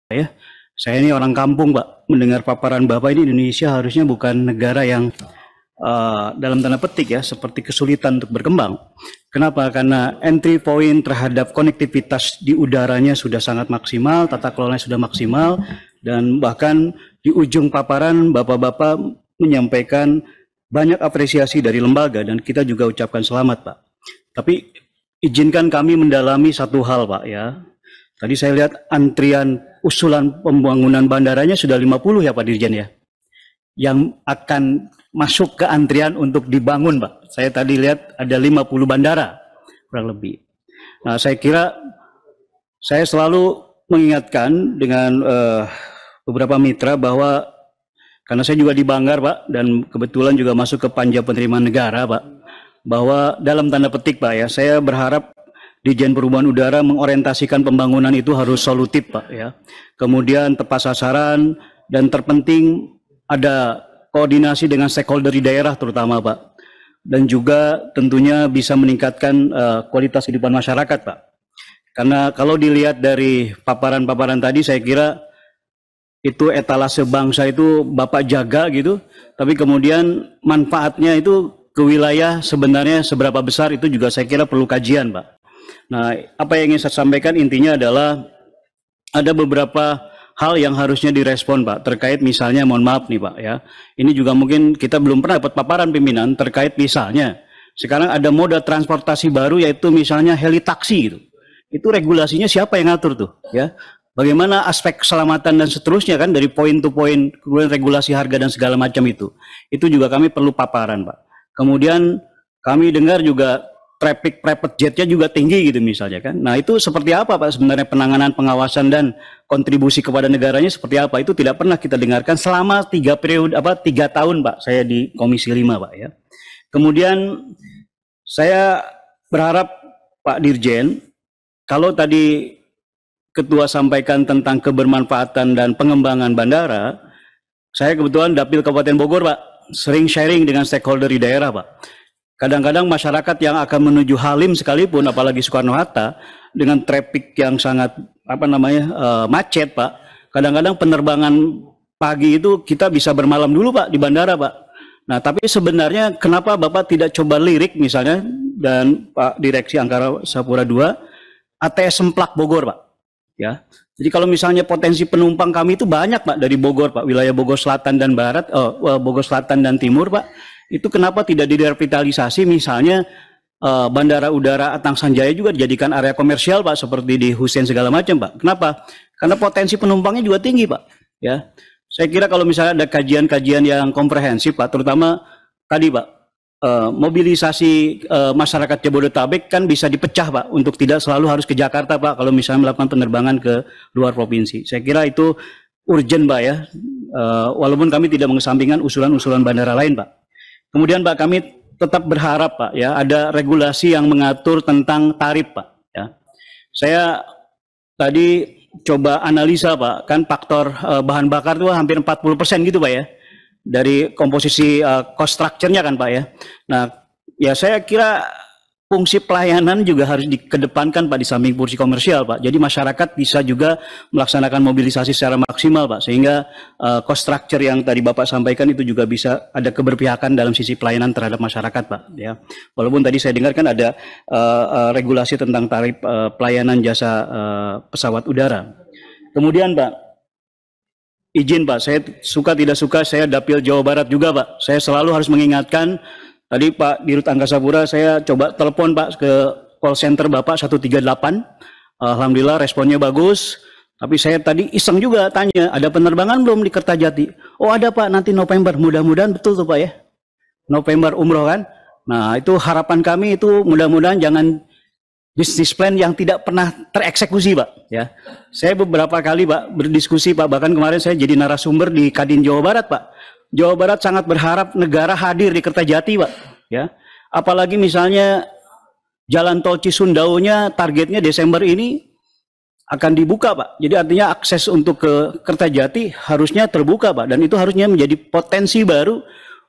ya. Saya ini orang kampung, Pak. Mendengar paparan Bapak ini Indonesia harusnya bukan negara yang dalam tanda petik ya, seperti kesulitan untuk berkembang. Kenapa? Karena entry point terhadap konektivitas di udaranya sudah sangat maksimal, tata kelolanya sudah maksimal, dan bahkan di ujung paparan Bapak-Bapak menyampaikan banyak apresiasi dari lembaga dan kita juga ucapkan selamat, Pak. Tapi izinkan kami mendalami satu hal, Pak ya. Tadi saya lihat antrian usulan pembangunan bandaranya sudah 50 ya Pak Dirjen ya. Yang akan masuk ke antrian untuk dibangun, Pak. Saya tadi lihat ada 50 bandara kurang lebih. Nah, saya kira saya selalu mengingatkan dengan beberapa mitra bahwa karena saya juga di Banggar, Pak, dan kebetulan juga masuk ke panja penerimaan negara, Pak, bahwa dalam tanda petik, Pak ya, saya berharap Dijen Perhubungan Udara mengorientasikan pembangunan itu harus solutif, Pak ya. Kemudian tepat sasaran dan terpenting ada koordinasi dengan stakeholder di daerah terutama, Pak. Dan juga tentunya bisa meningkatkan kualitas kehidupan masyarakat, Pak. Karena kalau dilihat dari paparan-paparan tadi saya kira itu etalase bangsa itu Bapak jaga gitu, tapi kemudian manfaatnya itu ke wilayah sebenarnya seberapa besar itu juga saya kira perlu kajian, Pak. Nah, apa yang ingin saya sampaikan intinya adalah ada beberapa hal yang harusnya direspon, Pak, terkait misalnya, mohon maaf nih Pak ya, ini juga mungkin kita belum pernah dapat paparan pimpinan terkait misalnya, sekarang ada moda transportasi baru yaitu misalnya heli taksi gitu. Itu regulasinya siapa yang ngatur tuh ya? Bagaimana aspek keselamatan dan seterusnya kan dari poin to poin, kemudian regulasi harga dan segala macam itu. Itu juga kami perlu paparan, Pak. Kemudian kami dengar juga traffic private jetnya juga tinggi gitu misalnya kan. Nah itu seperti apa Pak sebenarnya penanganan, pengawasan dan kontribusi kepada negaranya seperti apa? Itu tidak pernah kita dengarkan selama 3 tahun Pak saya di Komisi 5 Pak ya. Kemudian saya berharap Pak Dirjen, kalau tadi Ketua sampaikan tentang kebermanfaatan dan pengembangan bandara, saya kebetulan Dapil Kabupaten Bogor Pak, sering sharing dengan stakeholder di daerah Pak. Kadang-kadang masyarakat yang akan menuju Halim sekalipun, apalagi Soekarno-Hatta, dengan traffic yang sangat macet, Pak. Kadang-kadang penerbangan pagi itu kita bisa bermalam dulu, Pak, di bandara, Pak. Nah, tapi sebenarnya kenapa Bapak tidak coba lirik misalnya dan Pak Direksi Angkasa Pura II, ATS Semplak Bogor, Pak. Ya. Jadi kalau misalnya potensi penumpang kami itu banyak, Pak, dari Bogor, Pak, wilayah Bogor Selatan dan Barat, Bogor Selatan dan Timur, Pak. Itu kenapa tidak direvitalisasi misalnya Bandara Udara Atang Sanjaya juga dijadikan area komersial Pak seperti di Hussein segala macam Pak. Kenapa? Karena potensi penumpangnya juga tinggi Pak. Ya, saya kira kalau misalnya ada kajian-kajian yang komprehensif Pak, terutama tadi Pak mobilisasi masyarakat Jabodetabek kan bisa dipecah Pak untuk tidak selalu harus ke Jakarta Pak kalau misalnya melakukan penerbangan ke luar provinsi. Saya kira itu urgent Pak ya. Walaupun kami tidak mengesampingkan usulan-usulan bandara lain Pak. Kemudian Pak kami tetap berharap Pak ya ada regulasi yang mengatur tentang tarif Pak ya. Saya tadi coba analisa Pak, kan faktor bahan bakar itu hampir 40% gitu Pak ya. Dari komposisi cost structure-nya kan Pak ya. Nah, ya saya kira fungsi pelayanan juga harus dikedepankan Pak di samping fungsi komersial Pak. Jadi masyarakat bisa juga melaksanakan mobilisasi secara maksimal Pak. Sehingga cost structure yang tadi Bapak sampaikan itu juga bisa ada keberpihakan dalam sisi pelayanan terhadap masyarakat Pak. Ya. Walaupun tadi saya dengarkan ada regulasi tentang tarif pelayanan jasa pesawat udara. Kemudian Pak, izin Pak, saya suka tidak suka saya Dapil Jawa Barat juga Pak. Saya selalu harus mengingatkan. Tadi Pak Dirut Angkasa Pura saya coba telepon Pak ke call center Bapak 138. Alhamdulillah responnya bagus. Tapi saya tadi iseng juga tanya, ada penerbangan belum di Kertajati? Oh ada Pak, nanti November. Mudah-mudahan betul tuh Pak ya. November umroh kan. Nah itu harapan kami itu mudah-mudahan jangan bisnis plan yang tidak pernah tereksekusi Pak. Ya, saya beberapa kali Pak berdiskusi Pak. Bahkan kemarin saya jadi narasumber di Kadin Jawa Barat Pak. Jawa Barat sangat berharap negara hadir di Kertajati, Pak. Ya, apalagi misalnya Jalan Tol Cisundau-nya targetnya Desember ini akan dibuka, Pak. Jadi artinya akses untuk ke Kertajati harusnya terbuka, Pak. Dan itu harusnya menjadi potensi baru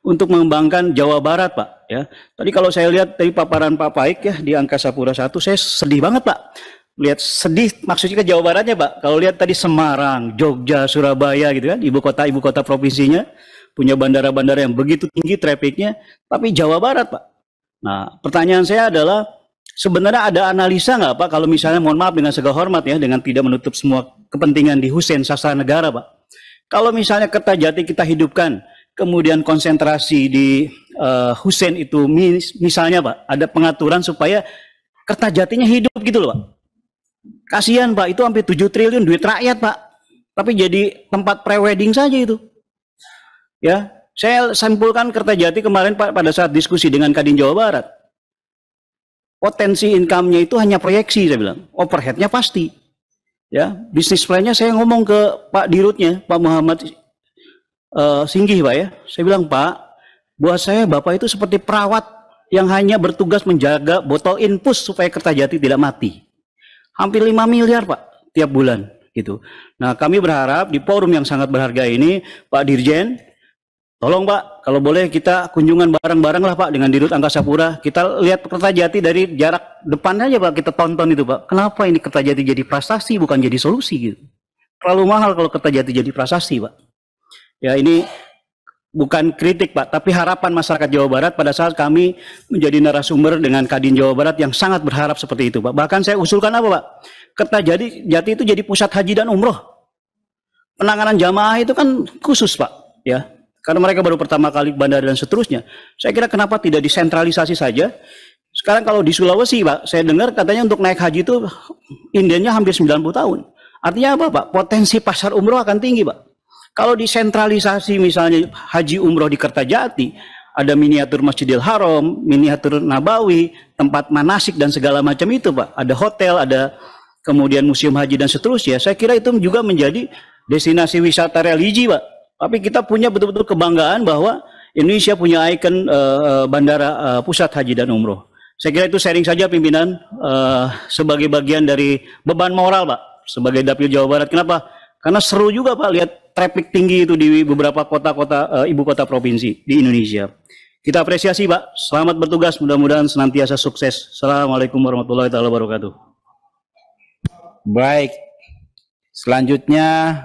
untuk mengembangkan Jawa Barat, Pak. Ya, tadi kalau saya lihat dari paparan Pak Paik ya di Angkasa Pura I, saya sedih banget, Pak. lihat sedih maksudnya ke Jawa Baratnya Pak. Kalau lihat tadi Semarang, Jogja, Surabaya gitu kan, ibu kota provinsinya punya bandara-bandara yang begitu tinggi trafficnya, tapi Jawa Barat Pak. Nah, pertanyaan saya adalah sebenarnya ada analisa nggak Pak kalau misalnya mohon maaf dengan segala hormat ya, dengan tidak menutup semua kepentingan di Hussein Sastra Negara Pak. Kalau misalnya Kertajati kita hidupkan, kemudian konsentrasi di Hussein itu misalnya Pak, ada pengaturan supaya Kertajatinya hidup gitu loh Pak. Kasihan Pak, itu hampir 7 triliun duit rakyat Pak. Tapi jadi tempat prewedding saja itu. Ya, saya simpulkan Kertajati kemarin Pak pada saat diskusi dengan Kadin Jawa Barat. Potensi income-nya itu hanya proyeksi saya bilang. Overhead-nya pasti. Ya, bisnis plan-nya saya ngomong ke Pak Dirutnya, Pak Muhammad Singgih Pak ya. Saya bilang, "Pak, buat saya Bapak itu seperti perawat yang hanya bertugas menjaga botol infus supaya Kertajati tidak mati." Hampir 5 miliar Pak tiap bulan gitu. Nah, kami berharap di forum yang sangat berharga ini Pak Dirjen, tolong Pak, kalau boleh kita kunjungan bareng-bareng lah Pak dengan Dirut Angkasa Pura. Kita lihat Kertajati dari jarak depan aja Pak, kita tonton itu Pak. Kenapa ini Kertajati jadi prasasti bukan jadi solusi gitu. Terlalu mahal kalau Kertajati jadi prasasti Pak. Ya ini bukan kritik Pak, tapi harapan masyarakat Jawa Barat pada saat kami menjadi narasumber dengan Kadin Jawa Barat yang sangat berharap seperti itu Pak. Bahkan saya usulkan apa Pak? Kertajati itu jadi pusat haji dan umroh. Penanganan jamaah itu kan khusus Pak, ya. Karena mereka baru pertama kali bandara dan seterusnya. Saya kira kenapa tidak disentralisasi saja? Sekarang kalau di Sulawesi Pak, saya dengar katanya untuk naik haji itu indiannya hampir 90 tahun. Artinya apa Pak? Potensi pasar umroh akan tinggi Pak. Kalau disentralisasi misalnya haji umroh di Kertajati, ada miniatur Masjidil Haram, miniatur Nabawi, tempat manasik dan segala macam itu Pak. Ada hotel, ada kemudian museum haji dan seterusnya. Saya kira itu juga menjadi destinasi wisata religi Pak. Tapi kita punya betul-betul kebanggaan bahwa Indonesia punya ikon bandara pusat haji dan umroh. Saya kira itu sharing saja pimpinan sebagai bagian dari beban moral Pak. Sebagai Dapil Jawa Barat. Kenapa? Karena seru juga Pak lihat traffic tinggi itu di beberapa kota-kota ibu kota provinsi di Indonesia. Kita apresiasi Pak. Selamat bertugas. Mudah-mudahan senantiasa sukses. Assalamualaikum warahmatullahi wabarakatuh. Baik. Selanjutnya